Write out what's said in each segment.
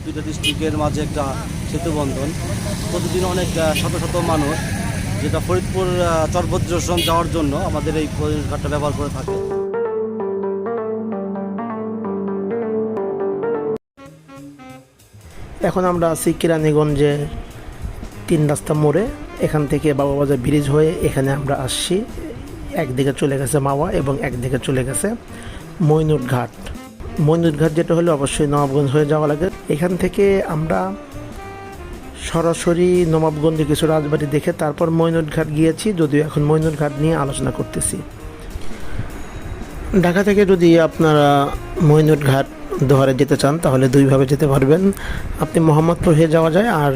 দুইটা ডিস্ট্রিক্টের মাঝে একটা সেতু বন্ধন। প্রতিদিন অনেক শত শত মানুষ যেটা ফরিদপুর চরভদ্রেশন যাওয়ার জন্য আমাদের এই ঘাটটা ব্যবহার করে থাকে। এখন আমরা আছি কেরানীগঞ্জের 3 রাস্তা মোড়ে। এখান থেকে বাবা বাজার ব্রিজ হয়ে এখানে আমরা আসছি। একদিকে চলে গেছে মাওয়া এবং একদিকে চলে গেছে মইনুট ঘাট। মইনুট ঘাট যেটা হলে অবশ্যই নবাবগঞ্জ হয়ে যাওয়া লাগে। এখান থেকে আমরা সরাসরি নবাবগঞ্জে কিছু রাজবাড়ি দেখে তারপর মইনুট ঘাট গিয়েছি, যদিও এখন মইনুট ঘাট নিয়ে আলোচনা করতেছি। ঢাকা থেকে যদি আপনারা মইনুট ঘাট দোহারে যেতে চান তাহলে দুইভাবে যেতে পারবেন। আপনি মোহাম্মদপুর হয়ে যাওয়া যায় আর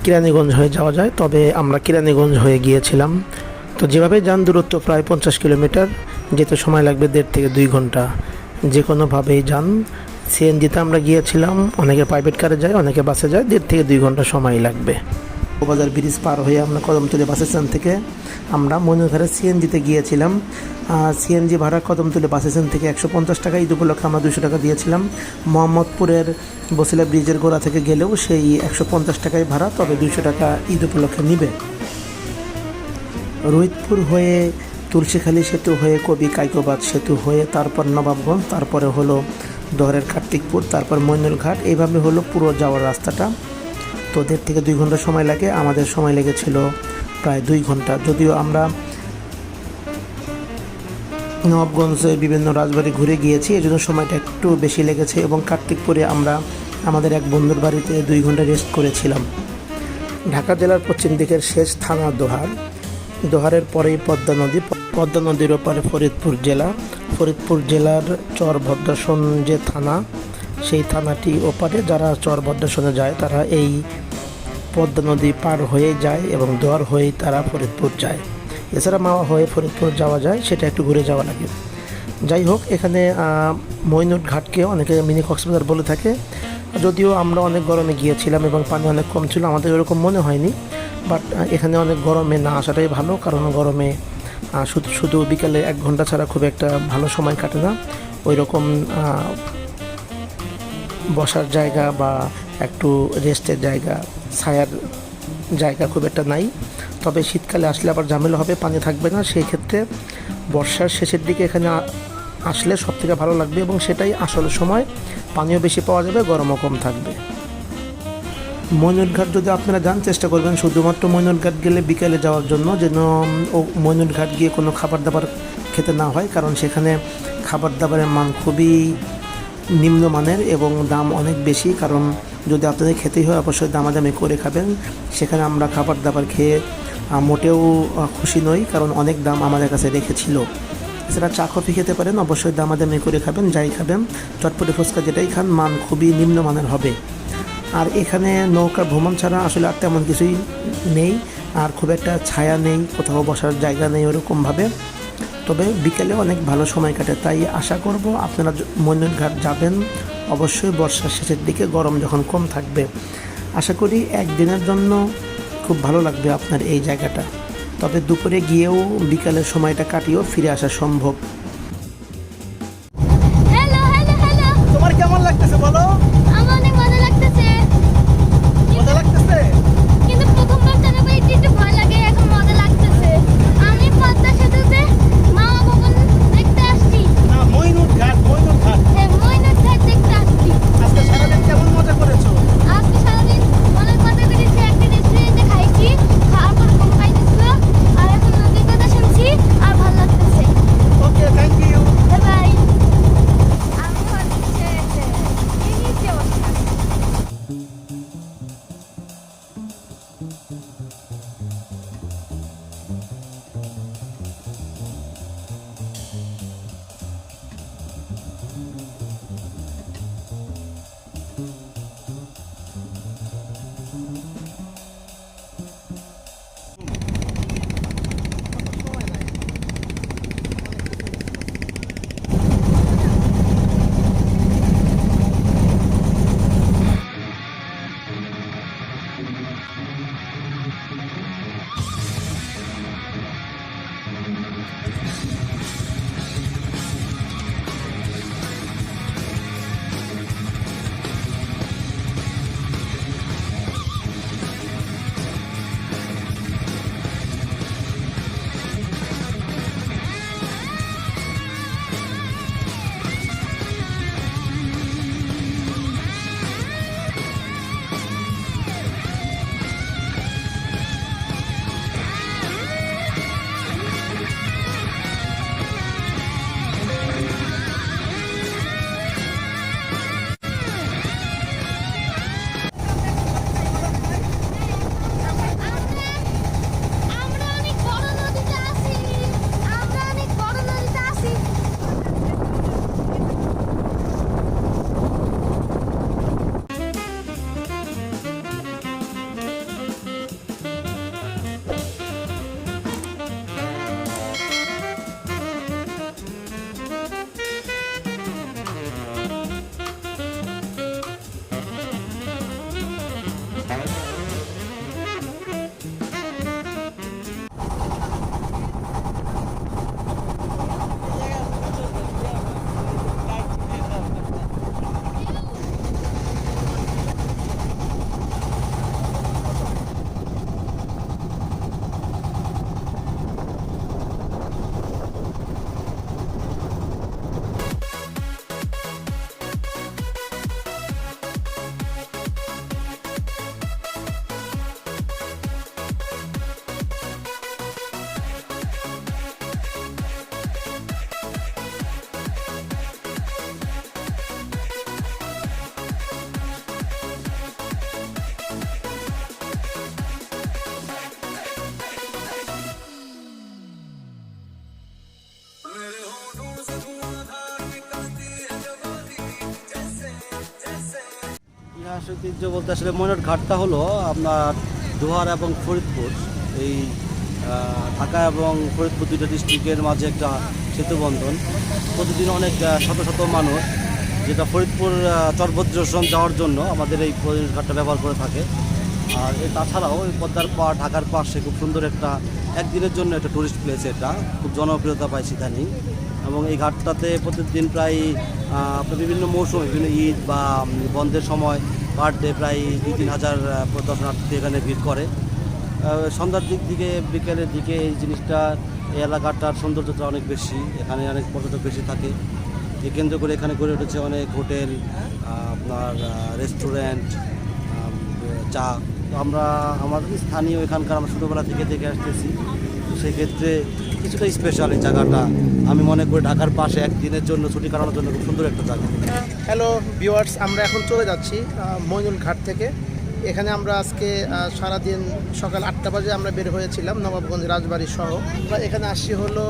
কেরানীগঞ্জ হয়ে যাওয়া যায়, তবে আমরা কেরানীগঞ্জ হয়ে গিয়েছিলাম। তো যেভাবে যান দূরত্ব প্রায় 50 কিলোমিটার, যেতে সময় লাগবে 1.5 থেকে 2 ঘন্টা। যে কোনোভাবেই যান। সিএনজিতে আমরা গিয়েছিলাম, অনেকে প্রাইভেট কারে যায়, অনেকে বাসে যায়, 1.5 থেকে 2 ঘন্টা সময় লাগবে। বাজার ব্রিজ পার হয়ে আমরা কদমতলী বাস স্ট্যান্ড থেকে আমরা মইনুটঘাটে সিএনজিতে গিয়েছিলাম। সিএনজি ভাড়া কদমতলী বাস স্ট্যান্ড থেকে 150 টাকা, ঈদ উপলক্ষে আমরা 200 টাকা দিয়েছিলাম। মোহাম্মদপুরের বসিলা ব্রিজের গোড়া থেকে গেলেও সেই 150 টাকাই ভাড়া, তবে 200 টাকা ঈদ উপলক্ষে নিবে। রোহিতপুর হয়ে তুলসীখালী সেতু হয়ে কবি কাইকোবাদ সেতু হয়ে তারপর নবাবগঞ্জ, তারপরে হলো দোহারের কার্তিকপুর, তারপর মইনুট ঘাট, এইভাবে হলো পুরো যাওয়ার রাস্তাটা। তো 1.5 থেকে 2 ঘন্টা সময় লাগে, আমাদের সময় লেগেছিল প্রায় 2 ঘন্টা। যদিও আমরা নবাবগঞ্জে বিভিন্ন রাজবাড়ি ঘুরে গিয়েছি, এই জন্য সময়টা একটু বেশি লেগেছে। এবং কার্তিকপুরে আমরা আমাদের এক বন্ধুর বাড়িতে 2 ঘন্টা রেস্ট করেছিলাম। ঢাকা জেলার পশ্চিম দিকের শেষ থানা দোহার। দোহারের পরেই পদ্মা নদী, পদ্মা নদীর ওপারে ফরিদপুর জেলা। ফরিদপুর জেলার চরভদ্রেশন যে থানা, সেই থানাটি ওপারে যারা চরভদ্রেশনে যায় তারা এই পদ্মা নদী পার হয়ে যায় এবং দোহার হয়েই তারা ফরিদপুর যায়। এছাড়া মাওয়া হয়ে ফরিদপুর যাওয়া যায়, সেটা একটু ঘুরে যাওয়া লাগে। যাই হোক, এখানে মইনুট ঘাটকে অনেকে মিনি কক্সবাজার বলে থাকে। যদিও আমরা অনেক গরমে গিয়েছিলাম এবং পানি অনেক কম ছিল, আমাদের এরকম মনে হয়নি। বাট এখানে অনেক গরমে না আসাটাই ভালো, কারণ গরমে শুধু বিকালে 1 ঘন্টা ছাড়া খুব একটা ভালো সময় কাটে না। ওই রকম বসার জায়গা বা একটু রেস্টের জায়গা, ছায়ার জায়গা খুব একটা নাই। তবে শীতকালে আসলে আবার ঝামেলা হবে, পানি থাকবে না। সেই ক্ষেত্রে বর্ষার শেষের দিকে এখানে আসলে সব থেকে ভালো লাগবে এবং সেটাই আসল সময়। পানিও বেশি পাওয়া যাবে, গরমও কম থাকবে। মইনুট ঘাট যদি আপনারা যান, চেষ্টা করবেন শুধুমাত্র মইনুট ঘাট গেলে বিকেলে যাওয়ার জন্য, যেন মইনুট ঘাট গিয়ে কোনো খাবার দাবার খেতে না হয়, কারণ সেখানে খাবার দাবারের মান খুবই নিম্নমানের এবং দাম অনেক বেশি। কারণ যদি আপনাদের খেতেই হয় অবশ্যই দামাদামি করে খাবেন। সেখানে আমরা খাবার দাবার খেয়ে মোটেও খুশি নই, কারণ অনেক দাম আমাদের কাছে রেখেছিল। এছাড়া চা কফি খেতে পারেন, অবশ্যই দামাদামি করে খাবেন। যাই খাবেন, চটপটি ফুচকা যেটাই খান, মান খুবই নিম্নমানের হবে। আর এখানে নৌকা ভ্রমণ ছাড়া আসলে আর তেমন কিছুই নেই, আর খুব একটা ছায়া নেই, কোথাও বসার জায়গা নেই ওরকমভাবে। তবে বিকেলে অনেক ভালো সময় কাটে। তাই আশা করব আপনারা মইনুট ঘাট যাবেন অবশ্যই বর্ষার শেষের দিকে, গরম যখন কম থাকবে। আশা করি একদিনের জন্য খুব ভালো লাগবে আপনার এই জায়গাটা। তবে দুপুরে গিয়েও বিকালের সময়টা কাটিয়েও ফিরে আসা সম্ভব। তোমার কেমন লাগতেছে বলো? আমার অনেক মজা লাগতেছে। মজা লাগতেছে? কিন্তু প্রথমবার চালাবো, একটু ভয় লাগে, এখন মজা লাগতেছে। আমি পদ্মা সেতুতে মামা ভবন দেখতে আসছি। না, মইনুট ঘাট, মইনুট ঘাট। হ্যাঁ, মইনুট ঘাট দেখতে আসছি। আজকে সারাদিন কেমন মজা করেছো? আজকে সারাদিন অনেক মজা করেছি। একটা রেস্টুরেন্টে খাইছি, খাওয়ার পর ঘুম পাইতেছিল, আর এখন নদীর কথা শুনছি আর ভালো লাগতেছে। ওকে। ইতিহাস ঐতিহ্য বলতে আসলে মইনুট ঘাটটা হলো আপনার দোহার এবং ফরিদপুর এই ঢাকা এবং ফরিদপুর দুটো ডিস্ট্রিক্টের মাঝে একটা সেতু বন্ধন। প্রতিদিন অনেক শত শত মানুষ যেটা ফরিদপুর চরভদ্রেশ্বর যাওয়ার জন্য আমাদের এই মইনুট ঘাটটা ব্যবহার করে থাকে। আর তাছাড়াও এই পদ্মার পাড় ঢাকার পাশে খুব সুন্দর একটা একদিনের জন্য একটা টুরিস্ট প্লেস, এটা খুব জনপ্রিয়তা পায় ইদানিং। এবং এই ঘাটটাতে প্রতিদিন প্রায় আপনার বিভিন্ন মৌসুমে বিভিন্ন ঈদ বা বন্ধের সময় পার ডে প্রায় 2-3 হাজার দর্শনার্থী এখানে ভিড় করে। সন্ধ্যার দিকে বিকেলের দিকে এই জিনিসটা এই এলাকাটার সৌন্দর্যটা অনেক বেশি, এখানে অনেক পর্যটক বেশি থাকে। এই কেন্দ্র করে এখানে গড়ে উঠেছে অনেক হোটেল, আপনার রেস্টুরেন্ট, চা। তো আমরা আমাদের স্থানীয় এখানকার আমরা ছোটোবেলা থেকে দেখে আসতেছি, সেক্ষেত্রে কিছুটা স্পেশাল এই জায়গাটা। আমি মনে করি ঢাকার পাশে একদিনের জন্য ছুটি কাটানোর জন্য খুব সুন্দর একটা জায়গা। হ্যালো ভিউয়ার্স, আমরা এখন চলে যাচ্ছি মইনুট ঘাট থেকে। এখানে আমরা আজকে সারাদিন সকাল 8টা বাজে আমরা বের হয়েছিলাম নবাবগঞ্জ রাজবাড়ি সহ। আমরা এখানে আসছি হলো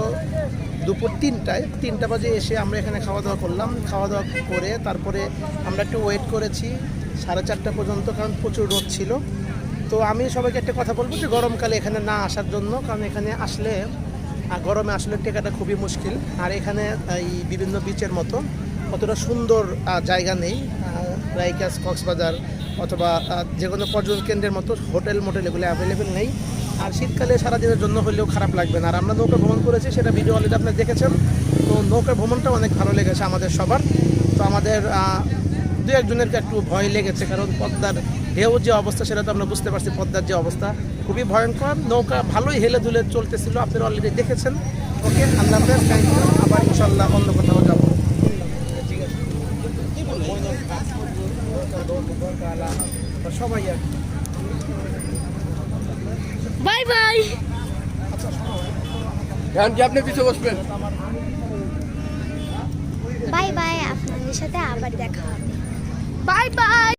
দুপুর 3টা বাজে এসে আমরা এখানে খাওয়া দাওয়া করলাম। খাওয়া দাওয়া করে তারপরে আমরা একটু ওয়েট করেছি 4:30 পর্যন্ত, কারণ প্রচুর রোদ ছিল। তো আমি সবাইকে একটা কথা বলবো যে গরমকালে এখানে না আসার জন্য, কারণ এখানে আসলে গরমে আসলে টেকাটা খুবই মুশকিল। আর এখানে এই বিভিন্ন বিচের মতো অতটা সুন্দর জায়গা নেই, রাইকাস কক্সবাজার অথবা যে কোনো পর্যটন কেন্দ্রের মতো হোটেল মোটেল এগুলো অ্যাভেলেবেল নেই। আর শীতকালে সারাদিনের জন্য হলেও খারাপ লাগবে না। আর আমরা নৌকা ভ্রমণ করেছি, সেটা ভিডিও অলরেডি আপনারা দেখেছেন। তো নৌকা ভ্রমণটা অনেক ভালো লেগেছে আমাদের সবার। তো আমাদের 2-1জনেরকে একটু ভয় লেগেছে, কারণ পদ্মার ঢেউ যে অবস্থা সেটা তো আমরা বুঝতে পারছি। পদ্মার যে অবস্থা খুবই ভয়ঙ্কর। নৌকা ভালোই হেলে দুলে চলতেছিল, আপনারা অলরেডি দেখেছেন। ওকে, আল্লাহ হাফেজ, থ্যাংক ইউ। আবার ইনশাল্লাহ অন্য কোথাও যাবো। ঠিক আছে, সবাই আর বাই বাই। আপনি পিছিয়ে বসবেন। বাই বাই, আপনাদের সাথে আবার দেখা হবে। Bye bye.